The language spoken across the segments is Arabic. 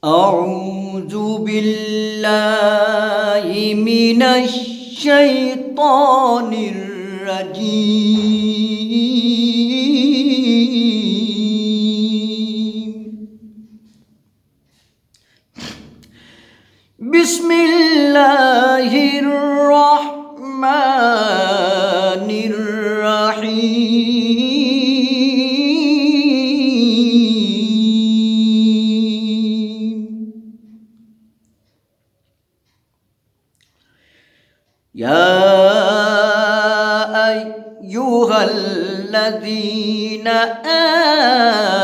أعوذ بالله من الشيطان الرجيم. بسم الله الرحمن الرحيم. يا أيها الذين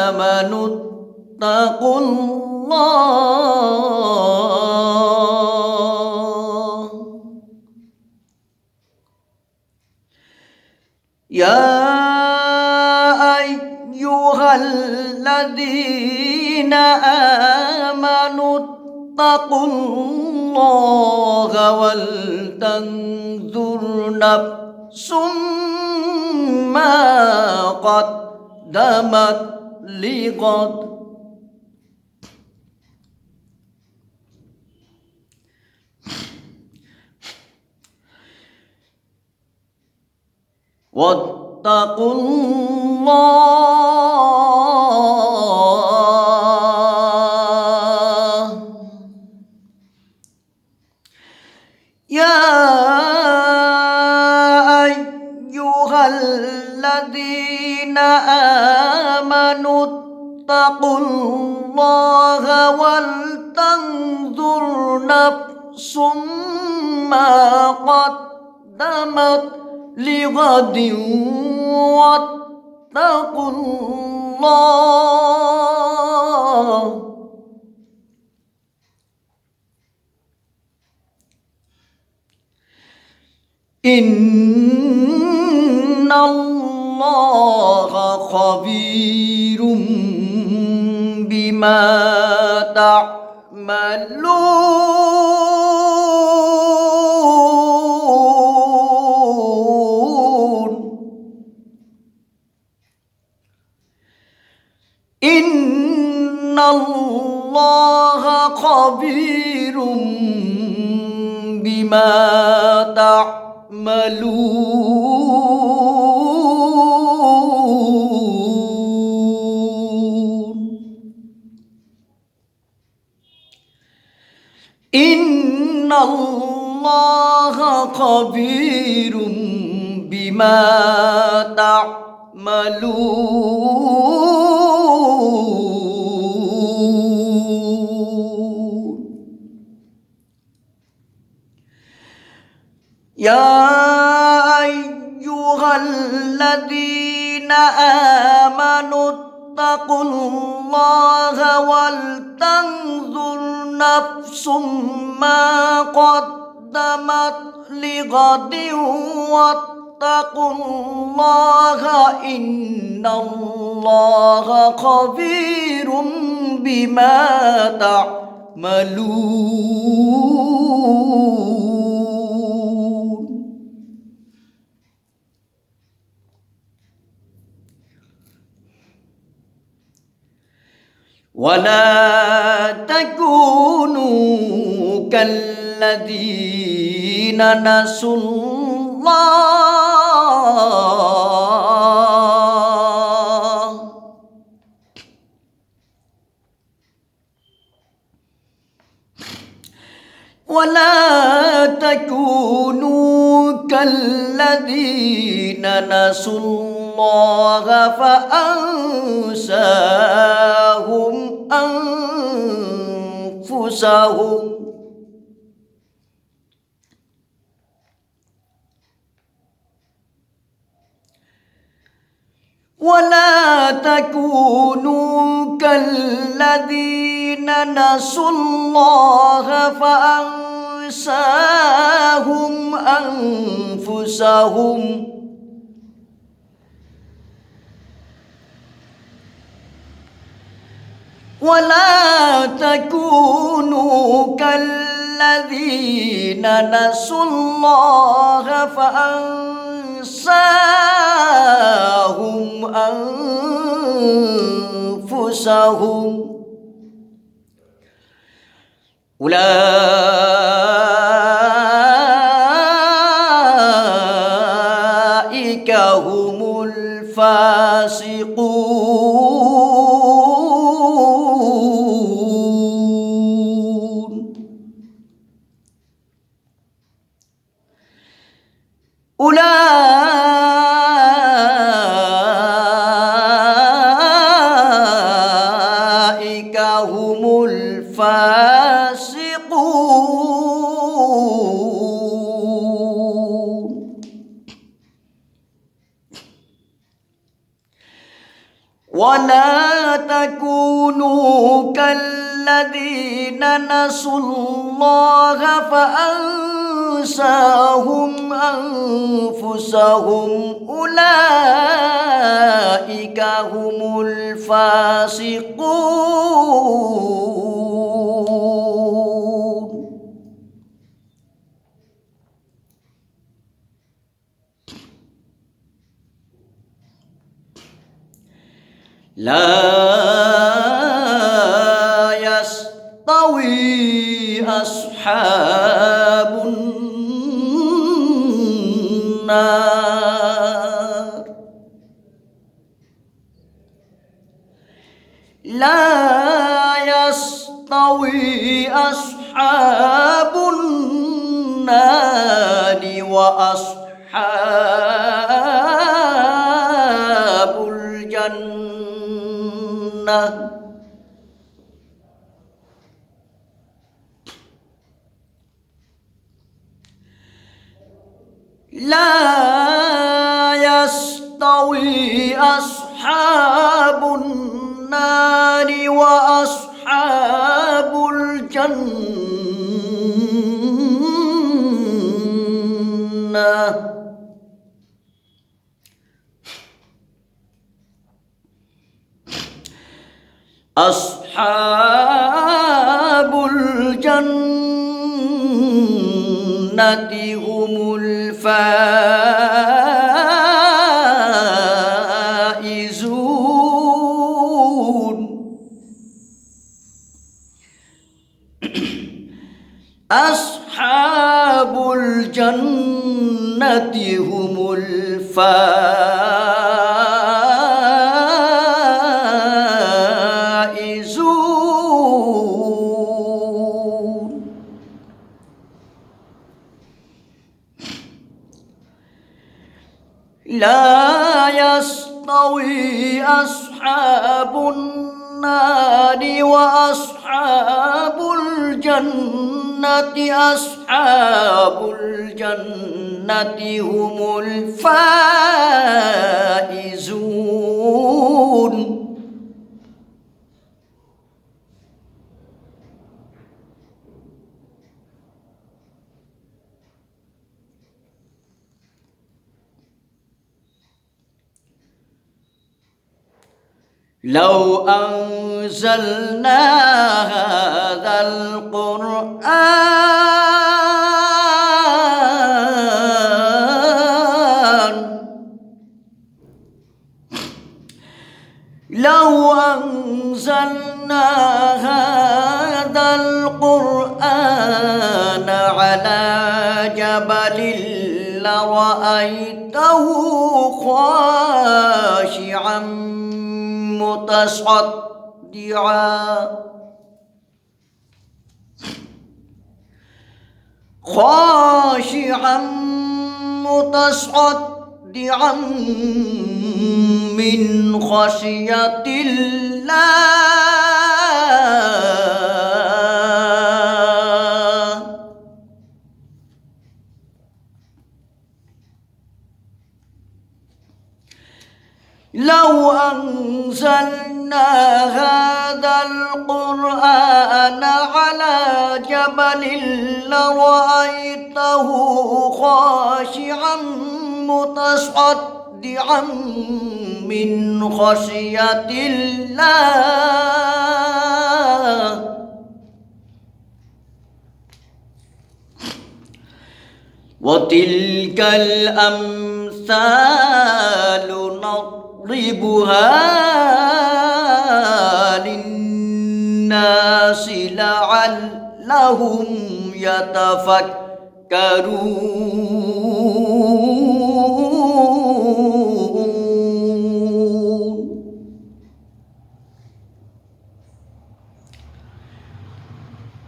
آمنوا اتقوا الله. يا أيها الذين آمنوا اتقوا الله ولتنظر نفس ما قدمت لغد. واتقوا الله. يا أيها الذين آمنوا اتقوا الله ولتنظر نفس ما قدمت لغد واتقوا الله. إن الله خبير بما تعملون. إن الله خبير بما تعملون. إن الله خبير بما تعملون. يا أيها الذين آمنوا اتقوا الله ولتنظر نفس ما قدمت لغد واتقوا الله. إن الله خبير بما تعملون. ولا تكونوا كالذين نسوا الله. ولا تكونوا كالذين نسوا الله فأنساهم أنفسهم. ولا تكونوا كالذين نسوا الله فأنساهم أنفسهم. ولا تكونوا كالذين نسوا الله فأنساهم أنفسهم. أولئك هم الفاسقون أولئك هم الفاسقون ولا تكونوا كالذين نسوا الله فأنساهم أنفسهم أولئك هم الفاسقون لا يستوي أصحاب النار لا يستوي أصحاب النار وأصحاب الجنة لا يستوي أصحاب النار وأصحاب الجنة أصحاب الجنة هم الفائزون أصحاب الجنة هم الفائزون لا يستوي أصحاب النار وأصحاب الجنة أصحاب الجنة هم الفائزون لو أنزلنا هذا القرآن لو أنزلنا هذا القرآن على جبل لرأيته خاشعا متصدعا خاشعا متصدعا من خشية الله لو أنزلنا هذا القرآن على جبل لرأيته خاشعا متصدعا من خشية الله وتلك الأمثال نضربها للناس لعلهم لعلهم يتفكرون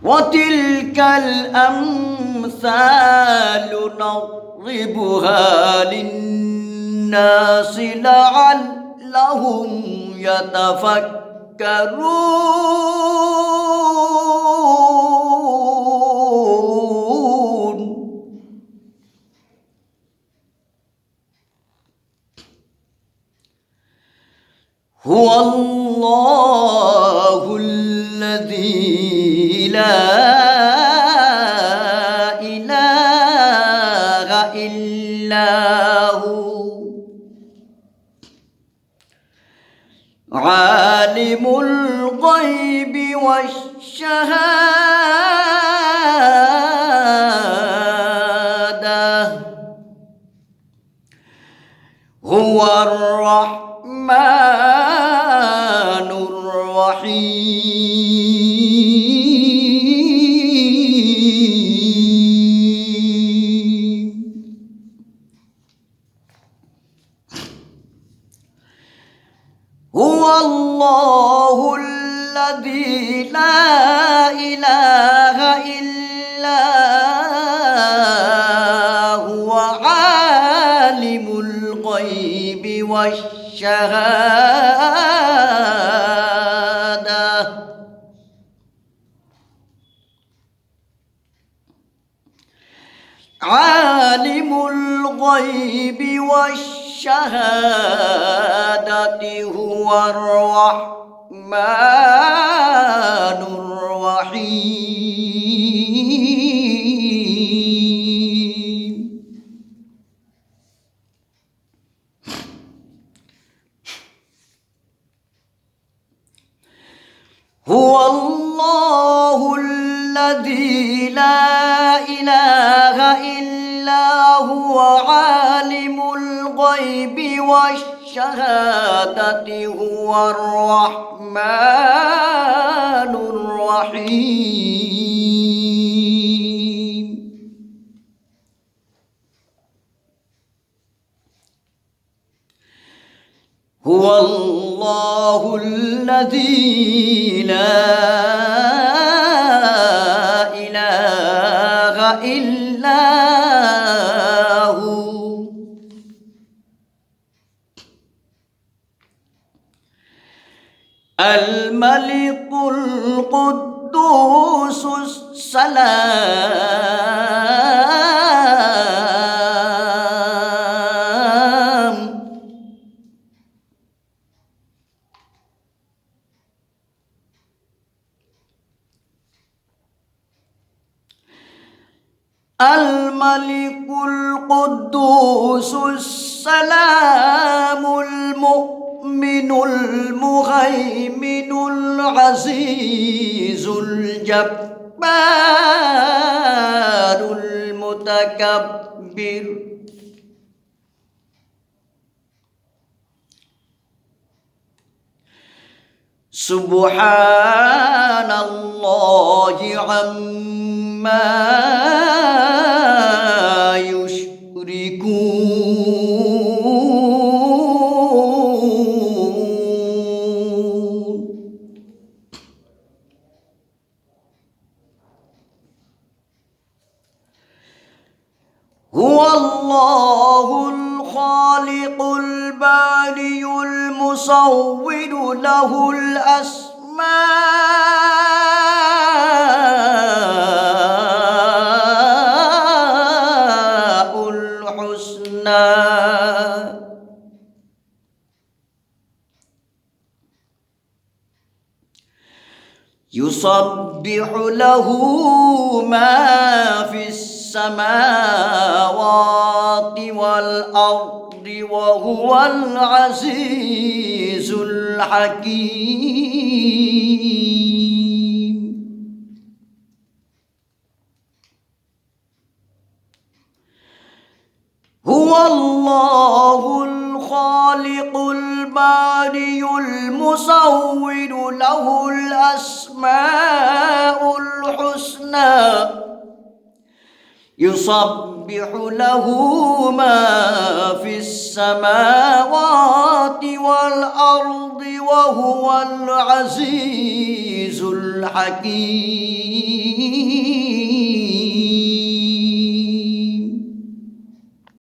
وتلك الأمثال نضربها للناس لعلهم يتفكرون هو الله الذي لا إله إلا هو عالم الغيب والشهادة هو الرحمن الرحيم هو الله الذي لا إله إلا هو عالم الغيب والشهادة عالم الغيب والشهادة هو الرحمن الرحيم هو الله الذي لا إله إلا هو عالم الغيب والشهادة هو الرحمن الرحيم هو الله الذي لا إله إلا هو الملك القدوس السلام الملك القدوس السلام المؤمن المهيمن العزيز الجبار المتكبر سبحان الله عما يشركون هو الله الخالق البارئ المصور له الأسماء الحسنى يسبح له ما في السماوات والأرض وهو العزيز الحكيم هو الله الخالق البارئ المصور له الأسماء الحسنى يسبح له ما في السماوات والأرض وهو العزيز الحكيم